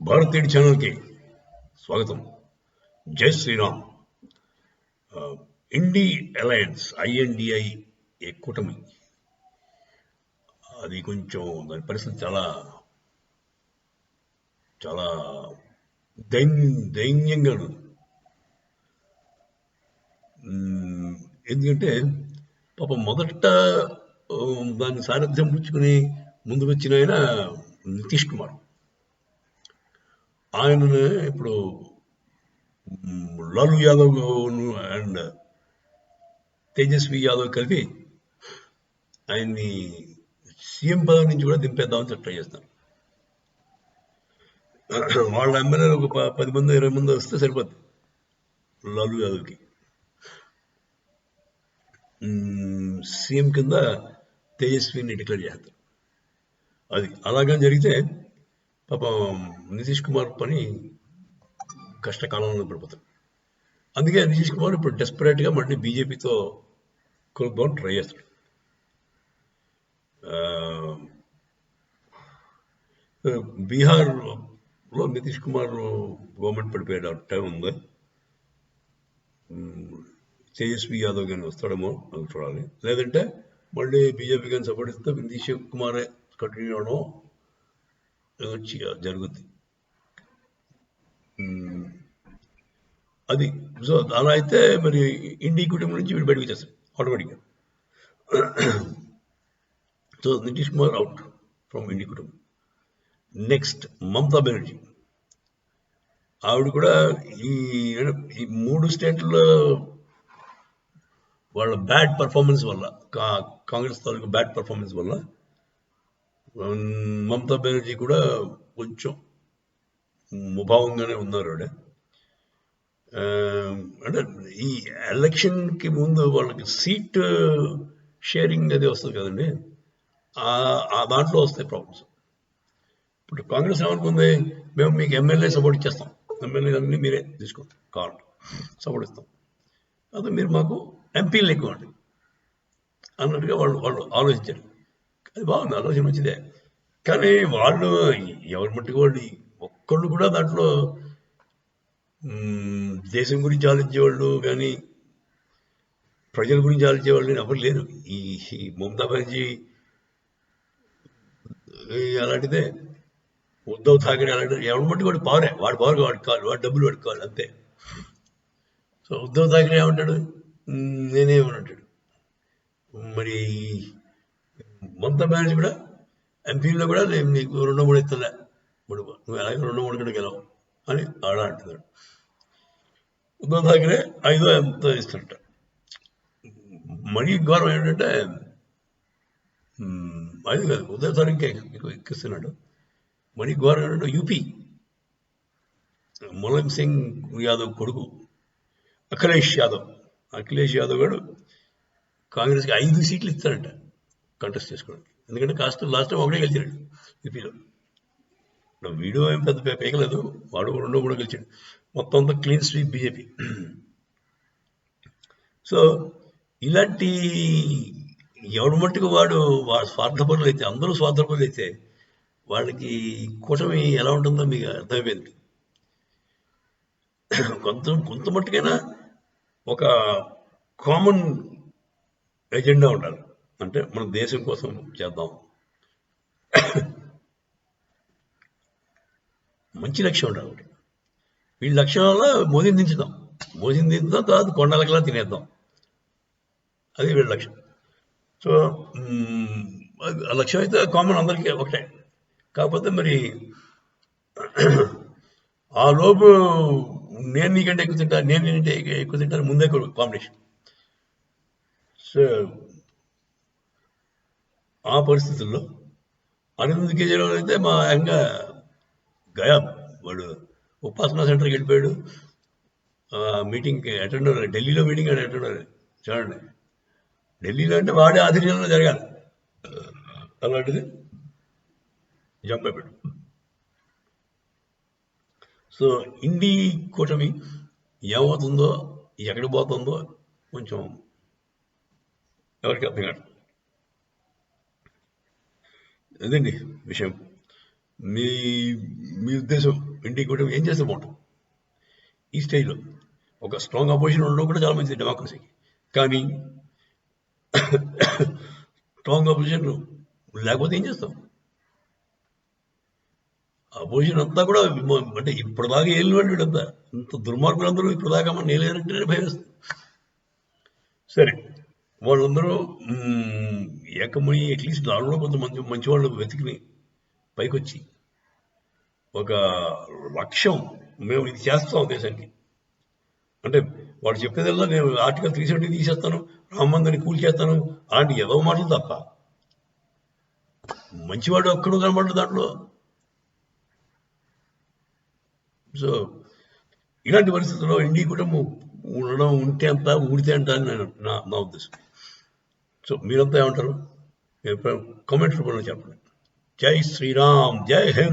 భారతీయుడి ఛానల్కి స్వాగతం. జై శ్రీరామ్. ఇండి అలయన్స్ INDI కూటమి, అది కొంచెం దాని పరిస్థితి చాలా చాలా దైన్యంగా ఉంది. ఎందుకంటే పాపం మొదట దాన్ని సారథ్యం పుచ్చుకుని ముందుకు వచ్చిన ఆయన నితీష్ కుమార్. ఆయన ఇప్పుడు లాలూ యాదవ్ అండ్ తేజస్వి యాదవ్ కలిపి ఆయన్ని సీఎం పదవి నుంచి కూడా దింపేద్దామని ట్రై చేస్తారు. వాళ్ళ ఎమ్మెల్యేలు ఒక 10 మంది 20 మంది వస్తే సరిపోద్ది లాలూ యాదవ్కి. సీఎం కింద తేజస్విని డిక్లేర్ చేస్తారు. అది అలాగే జరిగితే పాపం నితీష్ కుమార్ పని కష్టకాలంలో పడిపోతాడు. అందుకే నితీష్ కుమార్ ఇప్పుడు డెస్పరేట్గా మళ్ళీ బీజేపీతో కలుపుదామని ట్రై చేస్తాడు. బీహార్లో నితీష్ కుమార్ గవర్నమెంట్ పడిపోయే టైం ఉంది. తేజస్వి యాదవ్ కానీ వస్తాడేమో అది చూడాలి. లేదంటే మళ్ళీ బీజేపీ కానీ సపోర్ట్ ఇస్తే నితీష్ కుమారే కంటిన్యూ అవడం జరుగుద్ది. అది సో అలా అయితే మరి ఇండి కుటుంబం నుంచి వీడు బయటకు వచ్చేస్తాడు ఆటోమేటిక్గా. So Nitish Kumar out from INDI కుటుంబం. నెక్స్ట్ మమతా బెనర్జీ. ఆవిడ కూడా ఈ 3 స్టేట్లలో వాళ్ళ బ్యాడ్ పర్ఫార్మెన్స్ వల్ల, కాంగ్రెస్ తాలూకు బ్యాడ్ పర్ఫార్మెన్స్ వల్ల మమతా బెనర్జీ కూడా కొంచెం ముభావంగానే ఉన్నారు. ఆవిడ అంటే ఈ ఎలక్షన్కి ముందు వాళ్ళకి సీట్ షేరింగ్ అది వస్తుంది కదండి, ఆ దాంట్లో వస్తాయి ప్రాబ్లమ్స్. ఇప్పుడు కాంగ్రెస్ ఏమనుకుంది, మేము మీకు ఎమ్మెల్యే సపోర్ట్ ఇచ్చేస్తాం, ఎమ్మెల్యే అన్నీ మీరే తీసుకోండి, కావాలి సపోర్ట్ ఇస్తాం, అదే మీరు మాకు ఎంపీలు ఎక్కువ అండి అన్నట్టుగా వాళ్ళు ఆలోచించారు. అది బాగుంది, ఆలోచన మంచిదే. కానీ వాళ్ళు ఎవరి మట్టుకు వాళ్ళు ఒక్కళ్ళు కూడా దాంట్లో దేశం గురించి ఆలోచించేవాళ్ళు కానీ ప్రజల గురించి ఆలోచించేవాళ్ళు ఎవరు లేరు. ఈ మమతా బెనర్జీ అలాంటిదే, ఉద్ధవ్ ఠాకరే అలాంటిది, ఎవరి మట్టుకు వాడు పవరే, వాడు పవర్ వాడు కావాలి, వాడు డబ్బులు పట్టుకోవాలి అంతే. సో ఉద్ధవ్ ఠాకరే ఏమంటాడు, నేనేమనంటాడు. మరి మమతా బెనర్జీ కూడా ఎంపీలో కూడా నేను నీకు 2-3 ఇస్తలే, నువ్వు అలాగే 2-3 కూడా గెలవు అని ఆడ అంటున్నాడు. ఉద్ధవ్ ఠాకరే 5 ఎంతో ఇస్తుంట. మరీ గౌరవం ఏంటంటే 5 కాదు, ఉద్ధవ్ ఠాకరే ఇంకా ఎక్కిస్తున్నాడు. మరీ గౌరవం ఏంటంటే యూపీ ములాయం సింగ్ యాదవ్ కొడుకు అఖిలేష్ యాదవ్ గారు కాంగ్రెస్కి 5 సీట్లు ఇస్తారంట కంటెస్ట్ చేసుకోవడానికి. ఎందుకంటే లాస్ట్ టైం ఒకటే గెలిచాడు యూపీలో. వీడియో ఏం పెద్ద పేకలేదు, వాడు 2-3 గెలిచాడు. మొత్తం అంతా క్లీన్ స్వీప్ బీజేపీ. సో ఇలాంటి ఎవరి మట్టుకు వాడు స్వార్థపరులు అయితే, అందరూ స్వార్థపరులు అయితే వాళ్ళకి కూటమి ఎలా ఉంటుందో మీకు అర్థమైపోయింది. కొంత మట్టుకైనా ఒక కామన్ ఎజెండా ఉండాలి, అంటే మన దేశం కోసం చేద్దాం, మంచి లక్ష్యం ఉండాలి. వీళ్ళ లక్ష్యం వల్ల మోదీని దించుదాం తర్వాత కొండలకలా తినేద్దాం, అది వీళ్ళ లక్ష్యం. సో ఆ లక్ష్యం అయితే కామన్ అందరికీ ఒకటే. కాకపోతే మరి ఆ లోపు నేను నీకంటే ఎక్కువ తింటా, నేను నేనంటే ఎక్కువ తింటాను, ముందే కాంపిటీషన్. సో ఆ పరిస్థితుల్లో అరవింద్ కేజ్రీవాల్ అయితే మా గయాబ్, వాడు ఉపాసనా సెంటర్కి వెళ్ళిపోయాడు. మీటింగ్కి అటెండ్ అవ్వాలి, ఢిల్లీలో మీటింగ్ అటెండ్ అవ్వాలి. చూడండి, ఢిల్లీలో అంటే వాడే ఆధ్వర్యంలో జరగాలి, అలాంటిది జంప్ అయిపోయాడు. సో ఇండి కూటమి ఏమవుతుందో, ఎక్కడికి పోతుందో కొంచెం ఎవరికి అర్థం కాదు. అదండి విషయం. మీ మీ ఉద్దేశం ఇంటికి కూడా ఏం చేస్తే బాగుంటుంది ఈ స్టేజ్లో? ఒక స్ట్రాంగ్ అపోజిషన్ ఉండడం కూడా చాలా మంచిది డెమోక్రసీకి. కానీ స్ట్రాంగ్ అపోజిషన్ లేకపోతే ఏం చేస్తాం? అపోజిషన్ అంతా కూడా అంటే ఇప్పటిదాకా ఏళ్ళు వాళ్ళు వీళ్ళంతా ఇంత దుర్మార్గులందరూ ఇప్పటిదాకా మన నేలేరంటేనే భయస్తుంది. సరే, వాళ్ళందరూ ఏకమై అట్లీస్ట్ దానిలో కొంతమంది మంచి వాళ్ళు వెతికి పైకి వచ్చి ఒక లక్ష్యం, మేము ఇది చేస్తాం దేశానికి అంటే వాడు చెప్పేదల్లా నేను ఆర్టికల్ 370 తీసేస్తాను, రామ మందిని కూల్చేస్తాను అలాంటి ఏదో మాటలు తప్ప మంచివాడు ఒక్కడు కనబడదు దాంట్లో. సో ఇలాంటి పరిస్థితుల్లో ఇండి కుటుంబం ఉండడం ఉంటే అంత ఊడితే అంట అని నా ఉద్దేశం. సో మీరంతా ఏమంటారు? కామెంట్ రూపంలో చెప్పండి. జై శ్రీరామ్, జై హింద్.